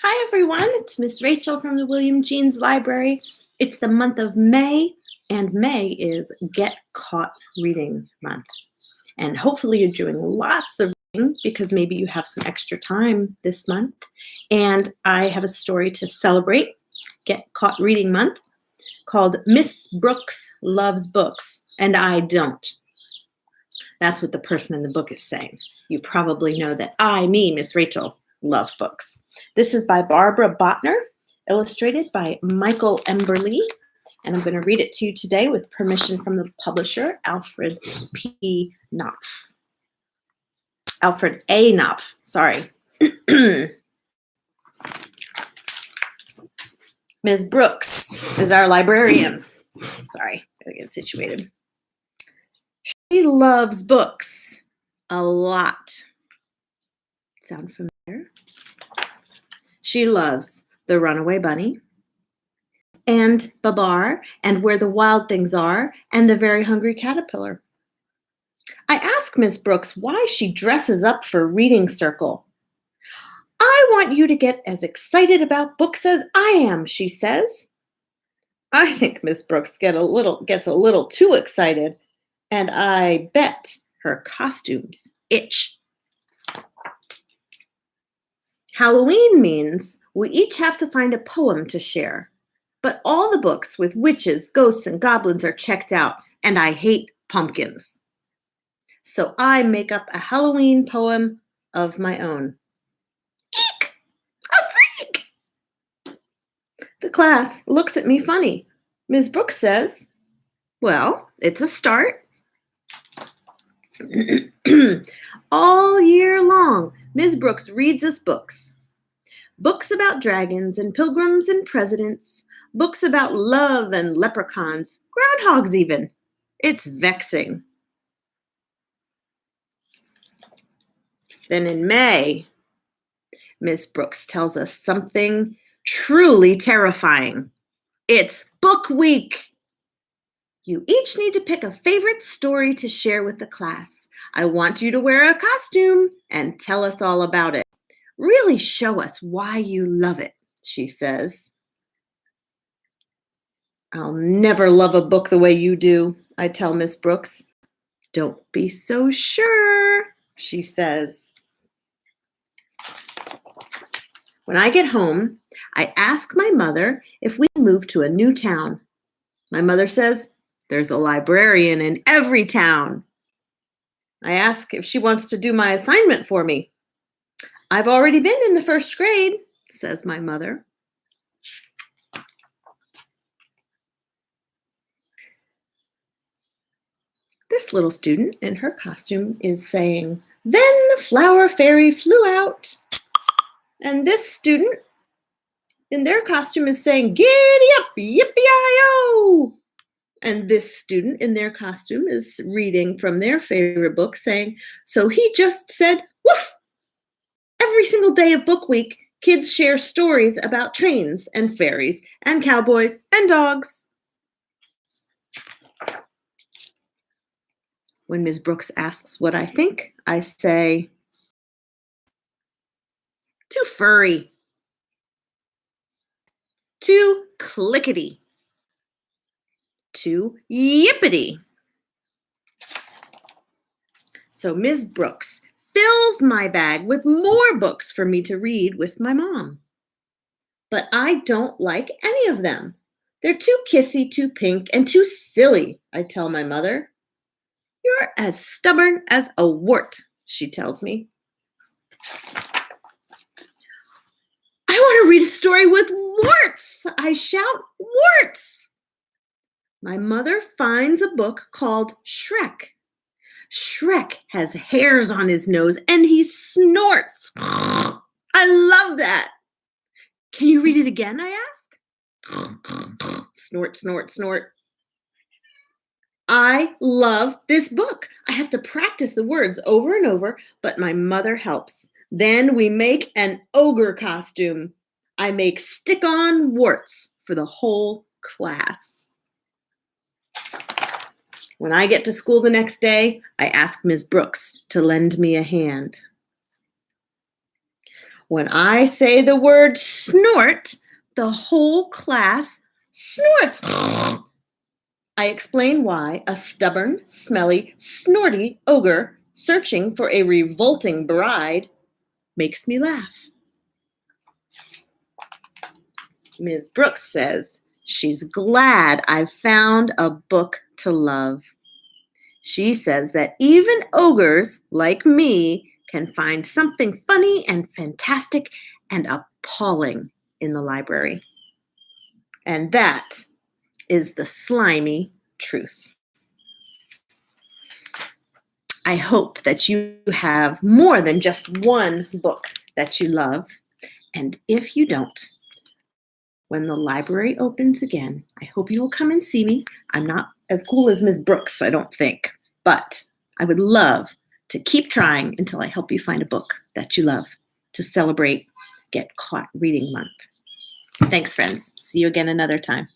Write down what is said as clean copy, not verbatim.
Hi, everyone. It's Miss Rachel from the William Jeans Library. It's the month of May, and May is Get Caught Reading Month. And hopefully you're doing lots of reading because maybe you have some extra time this month. And I have a story to celebrate Get Caught Reading Month called Miss Brooks Loves Books, and I Don't. That's what the person in the book is saying. You probably know that me, Miss Rachel, love books. This is by Barbara Botner, illustrated by Michael Emberley, and I'm going to read it to you today with permission from the publisher, Alfred P. Knopf. Alfred A. Knopf, sorry. Ms. Brooks is our librarian. Sorry, gotta get situated. She loves books a lot. Sound familiar? She loves The Runaway Bunny and Babar and Where the Wild Things Are and The Very Hungry Caterpillar. I ask Miss Brooks why she dresses up for reading circle. I want you to get as excited about books as I am, she says. I think Miss Brooks gets a little too excited, and I bet her costumes itch. Halloween means we each have to find a poem to share, but all the books with witches, ghosts, and goblins are checked out, and I hate pumpkins. So I make up a Halloween poem of my own. Eek! A freak! The class looks at me funny. Ms. Brooks says, well, it's a start. All year long, Ms. Brooks reads us books. Books about dragons and pilgrims and presidents. Books about love and leprechauns. Groundhogs even. It's vexing. Then in May, Ms. Brooks tells us something truly terrifying. It's Book Week. You each need to pick a favorite story to share with the class. I want you to wear a costume and tell us all about it. Really show us why you love it, she says. I'll never love a book the way you do, I tell Miss Brooks. Don't be so sure, she says. When I get home, I ask my mother if we move to a new town. My mother says, there's a librarian in every town. I ask if she wants to do my assignment for me. I've already been in the first grade, says my mother. This little student in her costume is saying, then the flower fairy flew out. And this student in their costume is saying, giddy up, yippee-yi-yo. And this student in their costume is reading from their favorite book saying, so he just said, woof. Every single day of Book Week, kids share stories about trains and fairies and cowboys and dogs. When Ms. Brooks asks what I think, I say, too furry, too clickety, too yippity. So Ms. Brooks fills my bag with more books for me to read with my mom. But I don't like any of them. They're too kissy, too pink, and too silly, I tell my mother. You're as stubborn as a wart, she tells me. I want to read a story with warts, I shout, warts. My mother finds a book called Shrek. Shrek has hairs on his nose and he snorts. I love that. Can you read it again, I ask? Snort, snort, snort. I love this book. I have to practice the words over and over, but my mother helps. Then we make an ogre costume. I make stick-on warts for the whole class. When I get to school the next day, I ask Ms. Brooks to lend me a hand. When I say the word snort, the whole class snorts. I explain why a stubborn, smelly, snorty ogre searching for a revolting bride makes me laugh. Ms. Brooks says she's glad I've found a book to love. She says that even ogres like me can find something funny and fantastic and appalling in the library. And that is the slimy truth. I hope that you have more than just one book that you love. And if you don't, when the library opens again, I hope you will come and see me. I'm not as cool as Ms. Brooks, I don't think, but I would love to keep trying until I help you find a book that you love to celebrate Get Caught Reading Month. Thanks, friends. See you again another time.